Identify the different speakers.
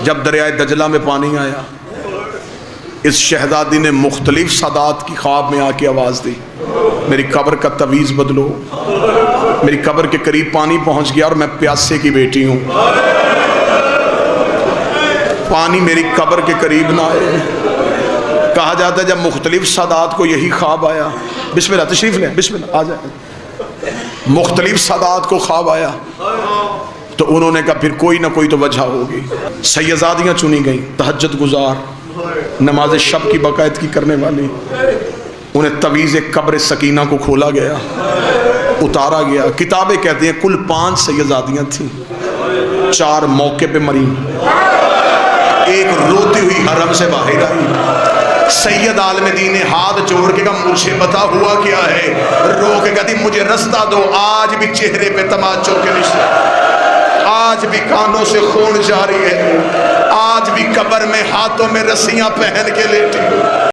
Speaker 1: جب دریائے دجلہ میں پانی آیا، اس شہزادی نے مختلف سادات کی خواب میں آ کے آواز دی، میری قبر کا تعویذ بدلو، میری قبر کے قریب پانی پہنچ گیا اور میں پیاسے کی بیٹی ہوں، پانی میری قبر کے قریب نہ آئے۔ کہا جاتا ہے جب مختلف سادات کو یہی خواب آیا، بسم اللہ تشریف لیں، بسم اللہ آ جائیں، مختلف سادات کو خواب آیا تو انہوں نے کہا پھر کوئی نہ کوئی تو وجہ ہوگی۔ سیدزادیاں چنی گئیں، تہجد گزار، نماز شب کی باقاعدگی کرنے والی، انہیں تعویذ قبر سکینہ کو کھولا گیا، اتارا گیا۔ کتابیں کہتے ہیں کل 5 سیدزادیاں تھیں، 4 موقع پہ مری، ایک روتی ہوئی حرم سے باہر آئی۔ سید عالم دین نے ہاتھ جوڑ کے کہا مجھے پتا ہوا کیا ہے، رو کے کہتی مجھے رستہ دو، آج بھی چہرے پہ تماچوں کے نشان، آج بھی کانوں سے خون جاری ہے، آج بھی قبر میں ہاتھوں میں رسیاں پہن کے لیٹی۔